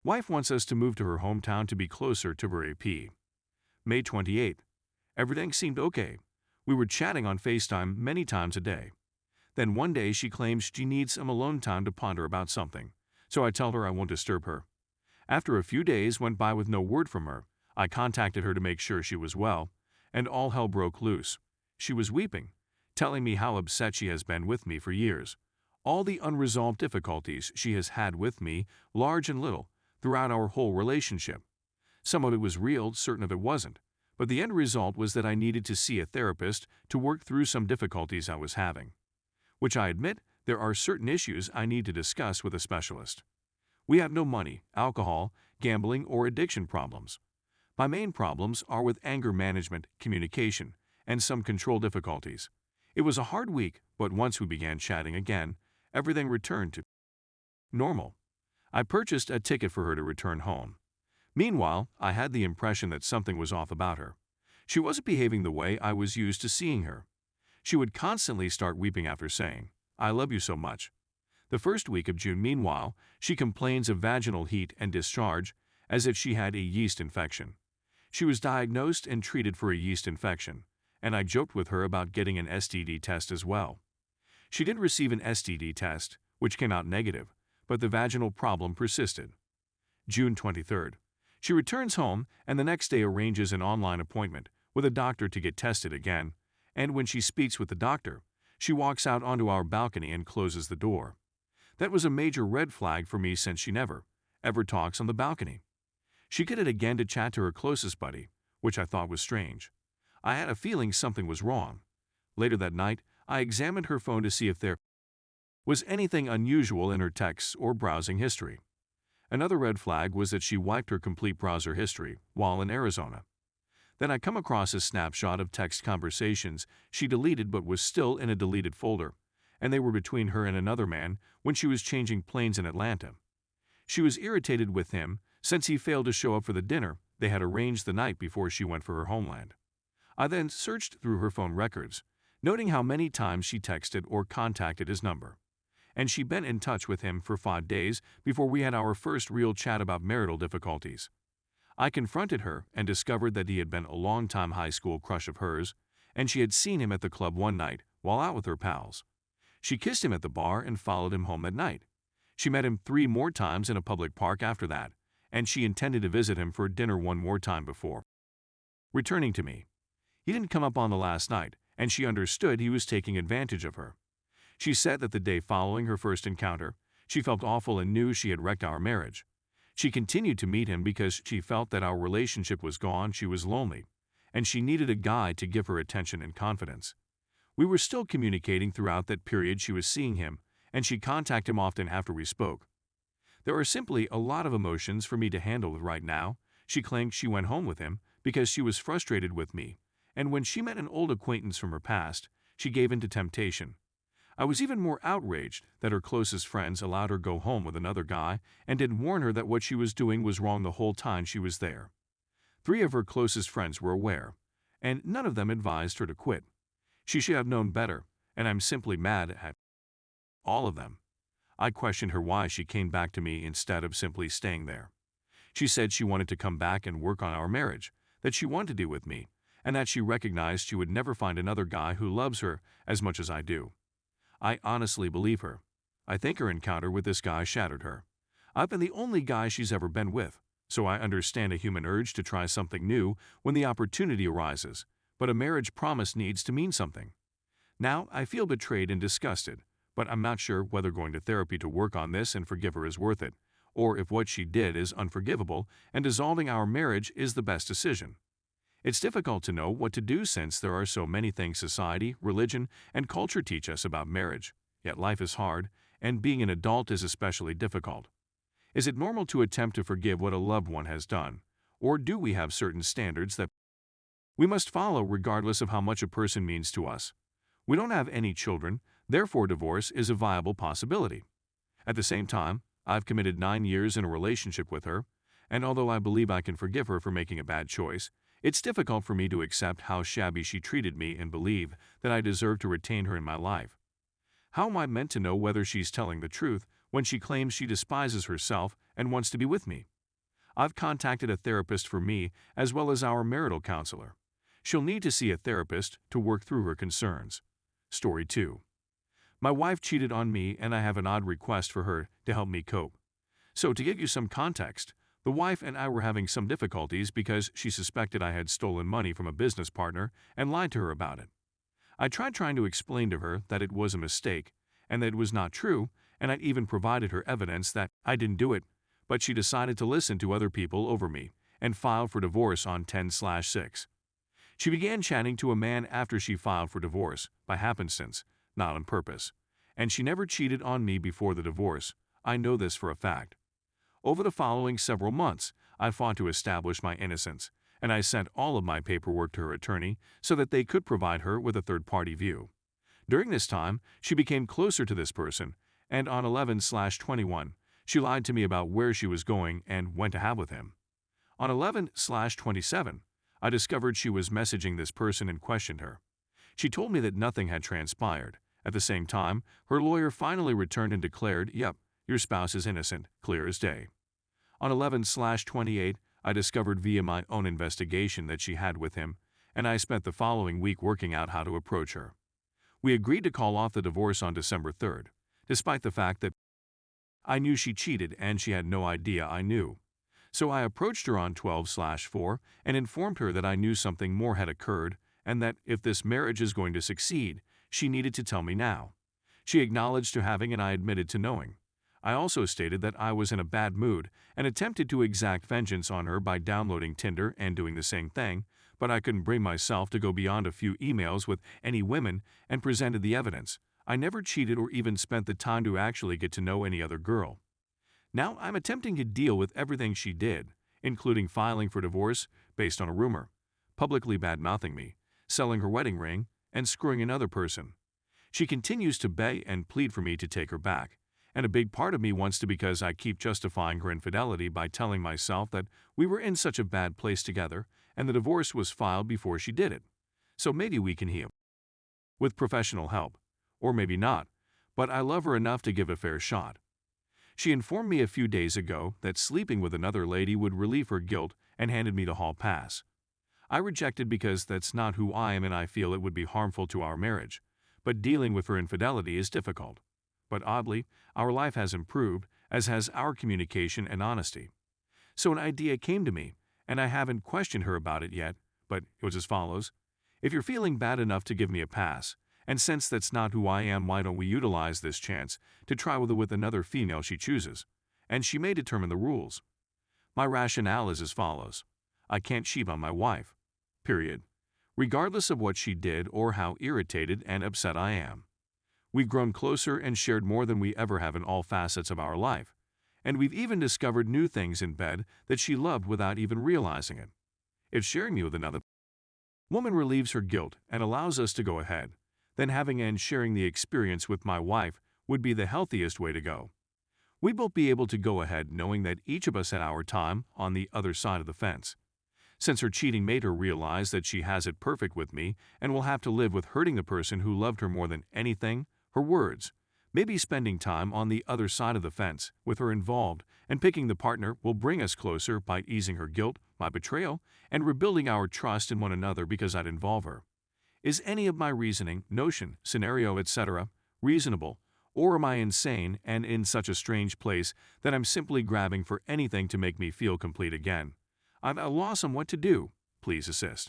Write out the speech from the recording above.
Wife wants us to move to her hometown to be closer to her AP. May 28. Everything seemed okay. We were chatting on FaceTime many times a day. Then one day she claims she needs some alone time to ponder about something, so I tell her I won't disturb her. After a few days went by with no word from her, I contacted her to make sure she was well, and all hell broke loose. She was weeping, telling me how upset she has been with me for years. All the unresolved difficulties she has had with me, large and little, throughout our whole relationship. Some of it was real, certain of it wasn't, but the end result was that I needed to see a therapist to work through some difficulties I was having. Which I admit, there are certain issues I need to discuss with a specialist. We have no money, alcohol, gambling, or addiction problems. My main problems are with anger management, communication, and some control difficulties. It was a hard week, but once we began chatting again, everything returned to normal. I purchased a ticket for her to return home. Meanwhile, I had the impression that something was off about her. She wasn't behaving the way I was used to seeing her. She would constantly start weeping after saying, "I love you so much." The first week of June, meanwhile, she complains of vaginal heat and discharge as if she had a yeast infection. She was diagnosed and treated for a yeast infection, and I joked with her about getting an STD test as well. She did receive an STD test, which came out negative, but the vaginal problem persisted. June 23rd. She returns home and the next day arranges an online appointment with a doctor to get tested again, and when she speaks with the doctor, she walks out onto our balcony and closes the door. That was a major red flag for me since she never, ever talks on the balcony. She did it again to chat to her closest buddy, which I thought was strange. I had a feeling something was wrong. Later that night, I examined her phone to see if there was anything unusual in her texts or browsing history. Another red flag was that she wiped her complete browser history while in Arizona. Then I come across a snapshot of text conversations she deleted but was still in a deleted folder, and they were between her and another man when she was changing planes in Atlanta. She was irritated with him since he failed to show up for the dinner they had arranged the night before she went for her homeland. I then searched through her phone records, noting how many times she texted or contacted his number. And she'd been in touch with him for 5 days before we had our first real chat about marital difficulties. I confronted her and discovered that he had been a long-time high school crush of hers, and she had seen him at the club one night while out with her pals. She kissed him at the bar and followed him home that night. She met him 3 more times in a public park after that, and she intended to visit him for dinner one more time before returning to me. He didn't come up on the last night, and she understood he was taking advantage of her. She said that the day following her first encounter, she felt awful and knew she had wrecked our marriage. She continued to meet him because she felt that our relationship was gone, she was lonely, and she needed a guy to give her attention and confidence. We were still communicating throughout that period she was seeing him, and she contacted him often after we spoke. There are simply a lot of emotions for me to handle right now. She claimed she went home with him because she was frustrated with me, and when she met an old acquaintance from her past, she gave in to temptation. I was even more outraged that her closest friends allowed her go home with another guy and didn't warn her that what she was doing was wrong the whole time she was there. 3 of her closest friends were aware, and none of them advised her to quit. She should have known better, and I'm simply mad at all of them. I questioned her why she came back to me instead of simply staying there. She said she wanted to come back and work on our marriage, that she wanted to do with me, and that she recognized she would never find another guy who loves her as much as I do. I honestly believe her. I think her encounter with this guy shattered her. I've been the only guy she's ever been with, so I understand a human urge to try something new when the opportunity arises, but a marriage promise needs to mean something. Now I feel betrayed and disgusted, but I'm not sure whether going to therapy to work on this and forgive her is worth it, or if what she did is unforgivable and dissolving our marriage is the best decision. It's difficult to know what to do since there are so many things society, religion, and culture teach us about marriage, yet life is hard, and being an adult is especially difficult. Is it normal to attempt to forgive what a loved one has done, or do we have certain standards that we must follow regardless of how much a person means to us? We don't have any children, therefore divorce is a viable possibility. At the same time, I've committed 9 years in a relationship with her, and although I believe I can forgive her for making a bad choice, it's difficult for me to accept how shabby she treated me and believe that I deserve to retain her in my life. How am I meant to know whether she's telling the truth when she claims she despises herself and wants to be with me. I've contacted a therapist for me as well as our marital counselor. She'll need to see a therapist to work through her concerns. Story 2. My wife cheated on me and I have an odd request for her to help me cope. So to give you some context, the wife and I were having some difficulties because she suspected I had stolen money from a business partner and lied to her about it. I tried trying to explain to her that it was a mistake and that it was not true, and I'd even provided her evidence that I didn't do it, but she decided to listen to other people over me and filed for divorce on 10/6. She began chatting to a man after she filed for divorce, by happenstance, not on purpose, and she never cheated on me before the divorce. I know this for a fact. Over the following several months, I fought to establish my innocence, and I sent all of my paperwork to her attorney so that they could provide her with a third-party view. During this time, she became closer to this person, and on 11/21, she lied to me about where she was going and when to have with him. On 11/27, I discovered she was messaging this person and questioned her. She told me that nothing had transpired. At the same time, her lawyer finally returned and declared, "Yep, your spouse is innocent, clear as day." On 11/28, I discovered via my own investigation that she had with him, and I spent the following week working out how to approach her. We agreed to call off the divorce on December 3rd, despite the fact that I knew she cheated and she had no idea I knew. So I approached her on 12/4 and informed her that I knew something more had occurred and that if this marriage is going to succeed, she needed to tell me now. She acknowledged to having and I admitted to knowing. I also stated that I was in a bad mood and attempted to exact vengeance on her by downloading Tinder and doing the same thing, but I couldn't bring myself to go beyond a few emails with any women and presented the evidence. I never cheated or even spent the time to actually get to know any other girl. Now I'm attempting to deal with everything she did, including filing for divorce based on a rumor, publicly bad-mouthing me, selling her wedding ring, and screwing another person. She continues to beg and plead for me to take her back, and a big part of me wants to because I keep justifying her infidelity by telling myself that we were in such a bad place together and the divorce was filed before she did it. So maybe we can heal. With professional help. Or maybe not, but I love her enough to give a fair shot. She informed me a few days ago that sleeping with another lady would relieve her guilt and handed me the hall pass. I rejected because that's not who I am and I feel it would be harmful to our marriage, but dealing with her infidelity is difficult. But oddly, our life has improved, as has our communication and honesty. So an idea came to me, and I haven't questioned her about it yet, but it was as follows. If you're feeling bad enough to give me a pass, and since that's not who I am, why don't we utilize this chance to try with another female she chooses, and she may determine the rules. My rationale is as follows. I can't cheat on my wife. Period. Regardless of what she did or how irritated and upset I am. We've grown closer and shared more than we ever have in all facets of our life, and we've even discovered new things in bed that she loved without even realizing it. If sharing me with another woman relieves her guilt and allows us to go ahead, then having and sharing the experience with my wife would be the healthiest way to go. We'd both be able to go ahead knowing that each of us had our time on the other side of the fence. Since her cheating made her realize that she has it perfect with me and will have to live with hurting the person who loved her more than anything, her words, maybe spending time on the other side of the fence with her involved and picking the partner will bring us closer by easing her guilt, my betrayal, and rebuilding our trust in one another because I'd involve her. Is any of my reasoning, notion, scenario, etc. reasonable, or am I insane and in such a strange place that I'm simply grabbing for anything to make me feel complete again? I'm at a loss on what to do. Please assist.